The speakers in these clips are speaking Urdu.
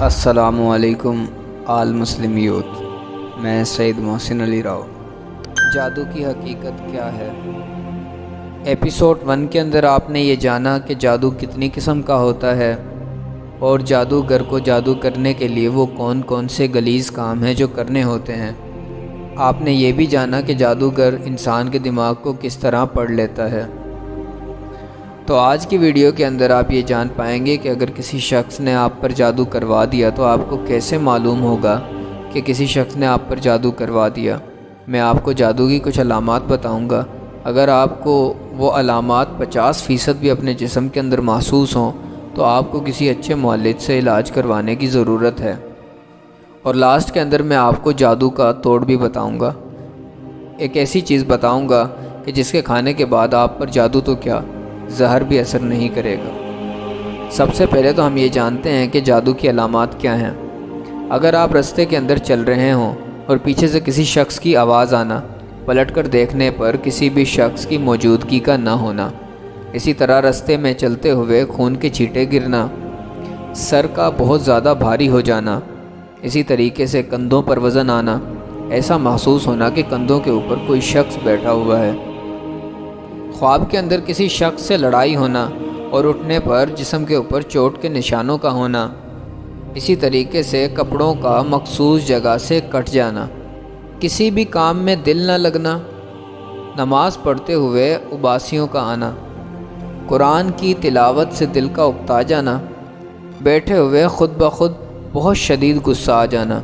السلام علیکم آل مسلم یوتھ، میں سید محسن علی راؤ۔ جادو کی حقیقت کیا ہے؟ ایپیسوڈ 1 کے اندر آپ نے یہ جانا کہ جادو کتنی قسم کا ہوتا ہے اور جادوگر کو جادو کرنے کے لیے وہ کون کون سے غلیظ کام ہیں جو کرنے ہوتے ہیں۔ آپ نے یہ بھی جانا کہ جادوگر انسان کے دماغ کو کس طرح پڑھ لیتا ہے۔ تو آج کی ویڈیو کے اندر آپ یہ جان پائیں گے کہ اگر کسی شخص نے آپ پر جادو کروا دیا تو آپ کو کیسے معلوم ہوگا کہ کسی شخص نے آپ پر جادو کروا دیا۔ میں آپ کو جادو کی کچھ علامات بتاؤں گا۔ اگر آپ کو وہ علامات 50% بھی اپنے جسم کے اندر محسوس ہوں تو آپ کو کسی اچھے معالج سے علاج کروانے کی ضرورت ہے۔ اور لاسٹ کے اندر میں آپ کو جادو کا توڑ بھی بتاؤں گا، ایک ایسی چیز بتاؤں گا کہ جس کے کھانے کے بعد آپ پر جادو تو کیا، زہر بھی اثر نہیں کرے گا۔ سب سے پہلے تو ہم یہ جانتے ہیں کہ جادو کی علامات کیا ہیں۔ اگر آپ رستے کے اندر چل رہے ہوں اور پیچھے سے کسی شخص کی آواز آنا، پلٹ کر دیکھنے پر کسی بھی شخص کی موجودگی کا نہ ہونا، اسی طرح رستے میں چلتے ہوئے خون کے چھینٹے گرنا، سر کا بہت زیادہ بھاری ہو جانا، اسی طریقے سے کندھوں پر وزن آنا، ایسا محسوس ہونا کہ کندھوں کے اوپر کوئی شخص بیٹھا ہوا ہے، خواب کے اندر کسی شخص سے لڑائی ہونا اور اٹھنے پر جسم کے اوپر چوٹ کے نشانوں کا ہونا، اسی طریقے سے کپڑوں کا مخصوص جگہ سے کٹ جانا، کسی بھی کام میں دل نہ لگنا، نماز پڑھتے ہوئے اباسیوں کا آنا، قرآن کی تلاوت سے دل کا اکتا جانا، بیٹھے ہوئے خود بخود بہت شدید غصہ آ جانا،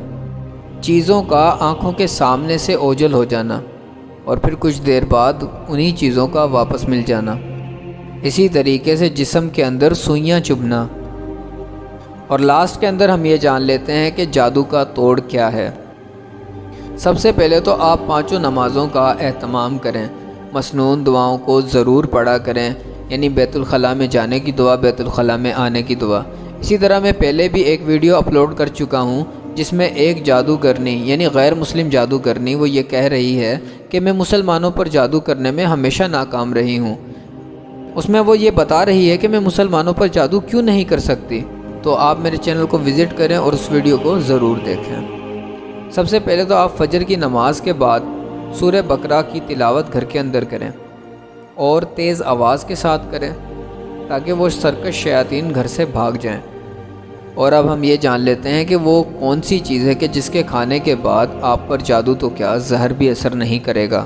چیزوں کا آنکھوں کے سامنے سے اوجھل ہو جانا اور پھر کچھ دیر بعد انہی چیزوں کا واپس مل جانا، اسی طریقے سے جسم کے اندر سوئیاں چبھنا۔ اور لاسٹ کے اندر ہم یہ جان لیتے ہیں کہ جادو کا توڑ کیا ہے۔ سب سے پہلے تو آپ 5 نمازوں کا اہتمام کریں، مسنون دعاؤں کو ضرور پڑھا کریں، یعنی بیت الخلاء میں جانے کی دعا، بیت الخلاء میں آنے کی دعا۔ اسی طرح میں پہلے بھی ایک ویڈیو اپلوڈ کر چکا ہوں جس میں ایک جادوگرنی یعنی غیر مسلم جادوگرنی وہ یہ کہہ رہی ہے کہ میں مسلمانوں پر جادو کرنے میں ہمیشہ ناکام رہی ہوں۔ اس میں وہ یہ بتا رہی ہے کہ میں مسلمانوں پر جادو کیوں نہیں کر سکتی۔ تو آپ میرے چینل کو وزٹ کریں اور اس ویڈیو کو ضرور دیکھیں۔ سب سے پہلے تو آپ فجر کی نماز کے بعد سورہ بقرہ کی تلاوت گھر کے اندر کریں اور تیز آواز کے ساتھ کریں تاکہ وہ سرکش شیاطین گھر سے بھاگ جائیں۔ اور اب ہم یہ جان لیتے ہیں کہ وہ کون سی چیز ہے کہ جس کے کھانے کے بعد آپ پر جادو تو کیا، زہر بھی اثر نہیں کرے گا۔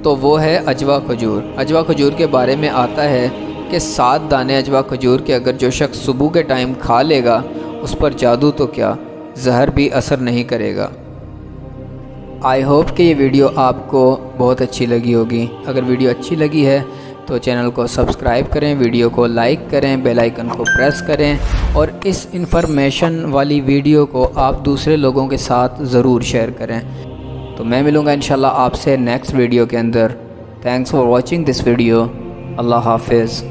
تو وہ ہے اجوا کھجور۔ اجوا کھجور کے بارے میں آتا ہے کہ 7 دانے اجوا کھجور کے اگر جو شخص صبح کے ٹائم کھا لے گا اس پر جادو تو کیا، زہر بھی اثر نہیں کرے گا۔ آئی ہوپ کہ یہ ویڈیو آپ کو بہت اچھی لگی ہوگی۔ اگر ویڈیو اچھی لگی ہے تو چینل کو سبسکرائب کریں، ویڈیو کو لائک کریں، بیل آئیکن کو پریس کریں اور اس انفارمیشن والی ویڈیو کو آپ دوسرے لوگوں کے ساتھ ضرور شیئر کریں۔ تو میں ملوں گا انشاءاللہ آپ سے نیکسٹ ویڈیو کے اندر۔ Thanks for watching this video. اللہ حافظ۔